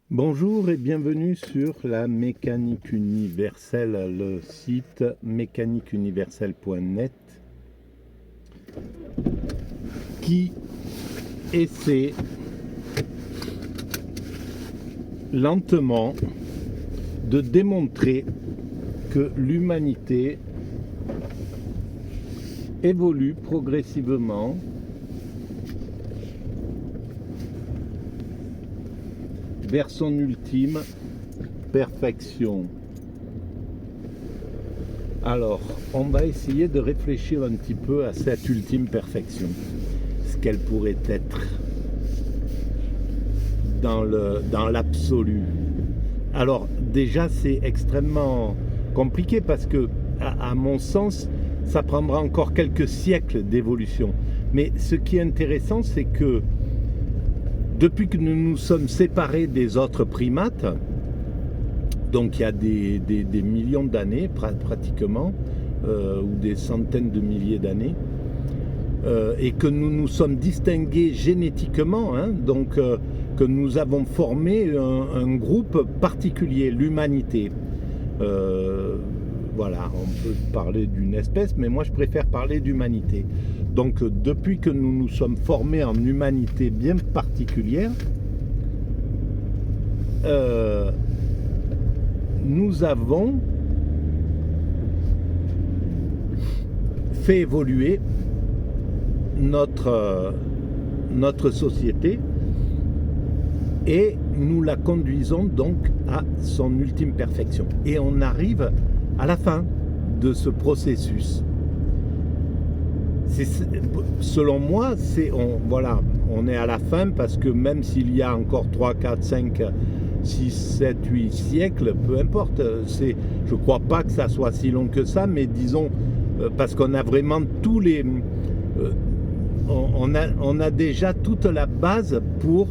Bonjour et bienvenue sur la mécanique universelle, le site mécaniqueuniverselle.net qui essaie lentement de démontrer que l'humanité évolue progressivement vers son ultime perfection. Alors, on va essayer de réfléchir un petit peu à cette ultime perfection, ce qu'elle pourrait être dans l'absolu. Alors, déjà, c'est extrêmement compliqué parce que, à mon sens, ça prendra encore quelques siècles d'évolution. Mais ce qui est intéressant, c'est que depuis que nous nous sommes séparés des autres primates, donc il y a des millions d'années pratiquement, ou des centaines de milliers d'années, et que nous nous sommes distingués génétiquement, donc que nous avons formé un groupe particulier, l'humanité. Voilà, on peut parler d'une espèce, mais moi je préfère parler d'humanité. Donc depuis que nous nous sommes formés en humanité bien particulière, nous avons fait évoluer notre société et nous la conduisons donc à son ultime perfection. Et on arrive à la fin de ce processus. Selon moi, on est à la fin parce que même s'il y a encore 3, 4, 5, 6, 7, 8 siècles, peu importe, je ne crois pas que ça soit si long que ça, mais disons, parce qu'on a vraiment tous les... on a déjà toute la base pour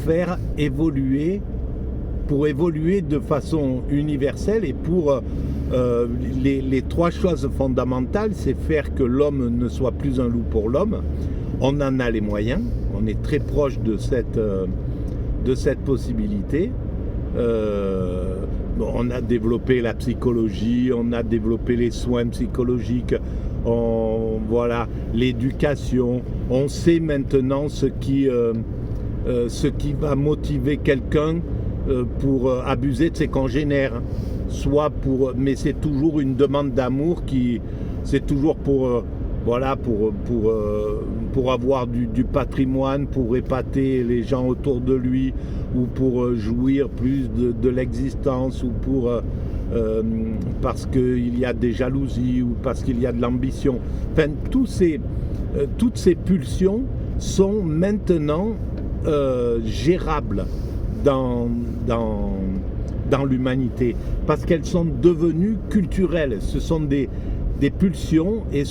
faire évoluer, de façon universelle et pour les trois choses fondamentales, c'est faire que l'homme ne soit plus un loup pour l'homme. On en a les moyens, on est très proche de cette possibilité. On a développé la psychologie, on a développé les soins psychologiques, voilà, l'éducation. On sait maintenant ce qui va motiver quelqu'un pour abuser de ses congénères, mais c'est toujours une demande d'amour c'est toujours pour avoir du patrimoine, pour épater les gens autour de lui, ou pour jouir plus de l'existence, ou parce qu'il y a des jalousies, ou parce qu'il y a de l'ambition. Enfin, toutes ces pulsions sont maintenant gérables dans l'humanité, parce qu'elles sont devenues culturelles. Ce sont des pulsions et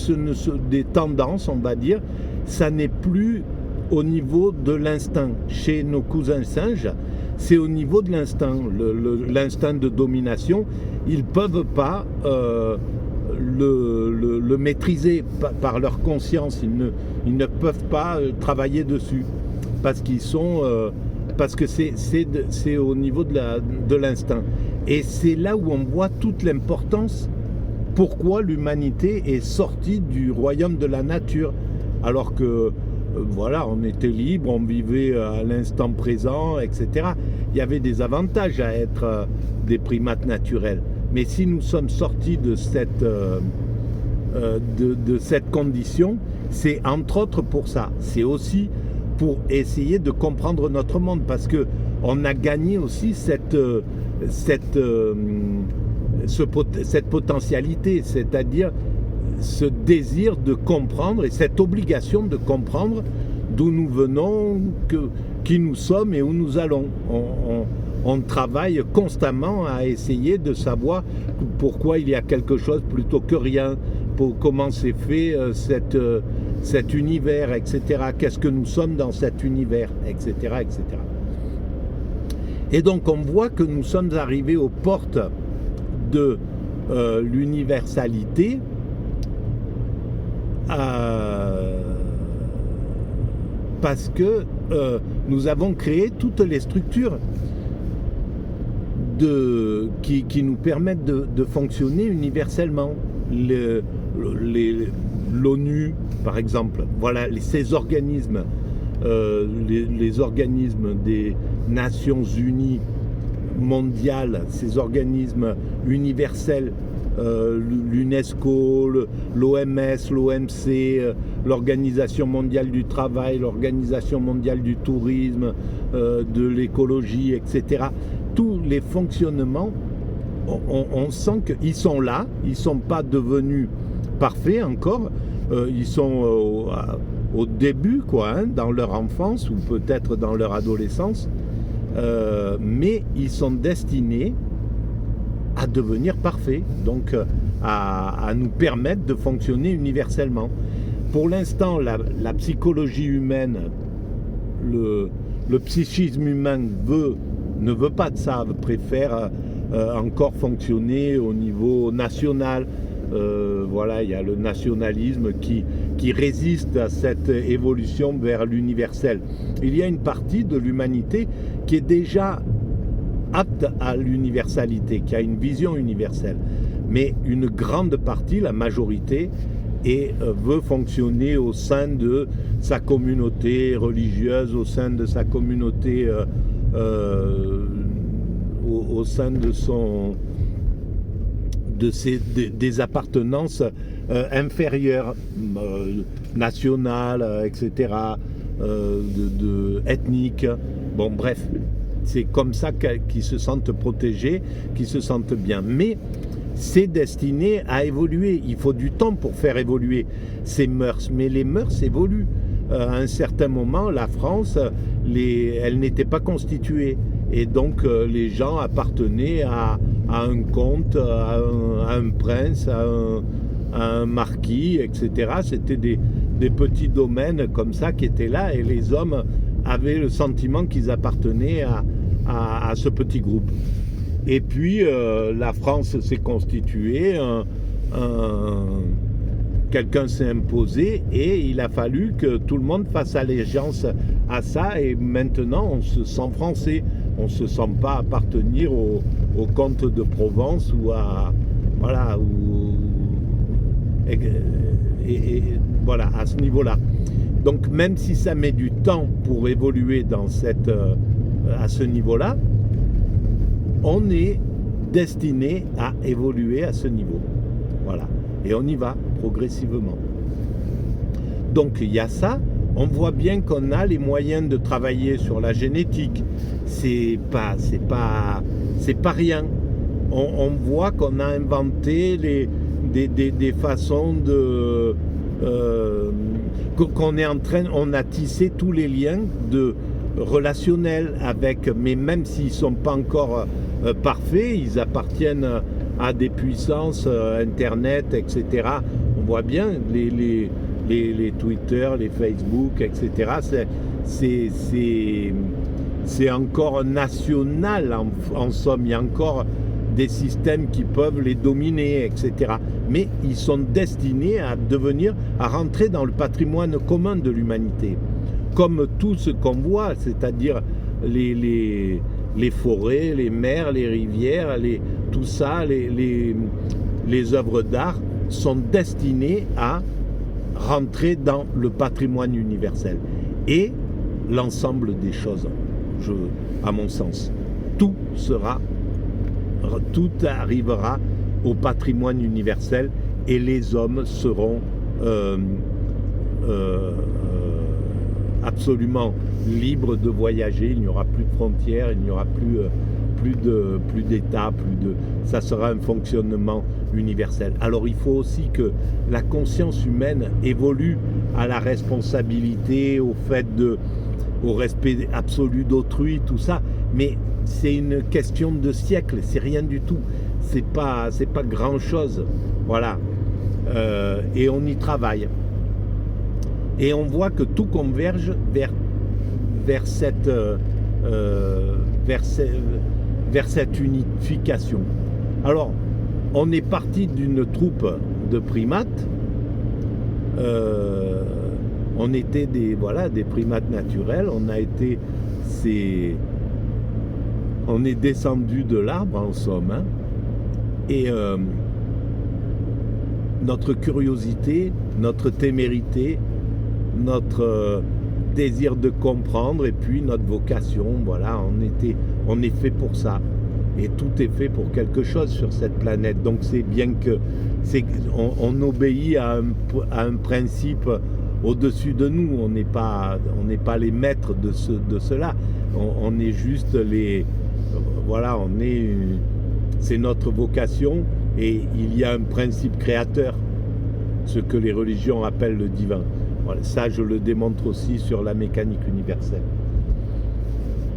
des tendances, on va dire. Ça n'est plus au niveau de l'instinct. Chez nos cousins singes, c'est au niveau de l'instinct. L'instinct de domination, ils ne peuvent pas le maîtriser par leur conscience. Ils ne peuvent pas travailler dessus parce que c'est au niveau de l'instinct. Et c'est là où on voit toute l'importance, pourquoi l'humanité est sortie du royaume de la nature, alors que on était libre, on vivait à l'instant présent, etc. Il y avait des avantages à être des primates naturels. Mais si nous sommes sortis de cette condition, c'est entre autres pour ça. C'est aussi pour essayer de comprendre notre monde, parce que on a gagné aussi cette potentialité, c'est-à-dire ce désir de comprendre et cette obligation de comprendre d'où nous venons, qui nous sommes et où nous allons. On travaille constamment à essayer de savoir pourquoi il y a quelque chose plutôt que rien, comment c'est fait cet univers, etc. Qu'est-ce que nous sommes dans cet univers, etc., etc. Et donc on voit que nous sommes arrivés aux portes de l'universalité, parce que nous avons créé toutes les structures qui nous permettent de fonctionner universellement. L'ONU, par exemple, voilà, ces organismes, les organismes des Nations Unies mondiales, ces organismes universels, l'UNESCO, l'OMS, l'OMC, l'Organisation mondiale du travail, l'Organisation mondiale du tourisme, de l'écologie, etc. Tous les fonctionnements, on sent qu'ils sont là, ils ne sont pas devenus parfaits encore, ils sont au début, quoi, hein, dans leur enfance ou peut-être dans leur adolescence, mais ils sont destinés à devenir parfaits, donc à nous permettre de fonctionner universellement. Pour l'instant, la psychologie humaine, le psychisme humain ne veut pas de ça, préfère encore fonctionner au niveau national. Voilà, il y a le nationalisme qui résiste à cette évolution vers l'universel. Il y a une partie de l'humanité qui est déjà apte à l'universalité, qui a une vision universelle. Mais une grande partie, la majorité, veut fonctionner au sein de sa communauté religieuse, au sein de sa communauté, au sein de des appartenances inférieures, nationales, etc., ethniques. Bon, bref, c'est comme ça qu'ils se sentent protégés, qu'ils se sentent bien. Mais c'est destiné à évoluer. Il faut du temps pour faire évoluer ces mœurs. Mais les mœurs évoluent. À un certain moment, la France, elle n'était pas constituée. Et donc, les gens appartenaient à un comte, à un prince, à un marquis, etc. C'était des petits domaines comme ça qui étaient là. Et les hommes avaient le sentiment qu'ils appartenaient à ce petit groupe. Et puis, la France s'est constituée, quelqu'un s'est imposé et il a fallu que tout le monde fasse allégeance à ça. Et maintenant, on se sent français. On ne se sent pas appartenir au comte de Provence ou à... Voilà, voilà, à ce niveau-là. Donc, même si ça met du temps pour évoluer à ce niveau-là, on est destiné à évoluer à ce niveau. Voilà. Et on y va progressivement. Donc il y a ça. On voit bien qu'on a les moyens de travailler sur la génétique. C'est pas rien. On voit qu'on a inventé des façons de on a tissé tous les liens relationnels avec, mais même s'ils sont pas encore parfaits, ils appartiennent à des puissances internet, etc. On voit bien les Twitter, les Facebook, etc. C'est encore national en somme. Il y a encore des systèmes qui peuvent les dominer, etc. Mais ils sont destinés à rentrer dans le patrimoine commun de l'humanité. Comme tout ce qu'on voit, c'est-à-dire les forêts, les mers, les rivières, tout ça, les œuvres d'art sont destinées à rentrer dans le patrimoine universel. Et l'ensemble des choses, à mon sens, tout arrivera au patrimoine universel et les hommes seront absolument libres de voyager. Il n'y aura plus de frontières, il n'y aura plus d'État, ça sera un fonctionnement universel. Alors il faut aussi que la conscience humaine évolue à la responsabilité, au respect absolu d'autrui, tout ça, mais c'est une question de siècle, c'est rien du tout, c'est pas grand chose, voilà, et on y travaille. Et on voit que tout converge vers cette unification. Alors, on est parti d'une troupe de primates. On était des primates naturels. On a été On est descendu de l'arbre en somme, hein, et notre curiosité, notre témérité, notre désir de comprendre et puis notre vocation, voilà, on est fait pour ça. Et tout est fait pour quelque chose sur cette planète. Donc c'est bien que on obéit à un principe au-dessus de nous. On n'est pas les maîtres de cela. On est juste voilà, c'est notre vocation et il y a un principe créateur, ce que les religions appellent le divin. Voilà, ça, je le démontre aussi sur la mécanique universelle.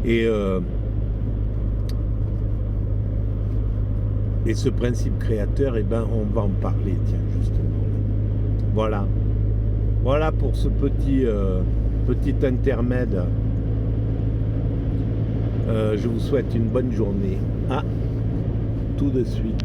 Et ce principe créateur, eh ben, on va en parler, tiens, justement. Voilà. Voilà pour ce petit intermède. Je vous souhaite une bonne journée. À tout de suite.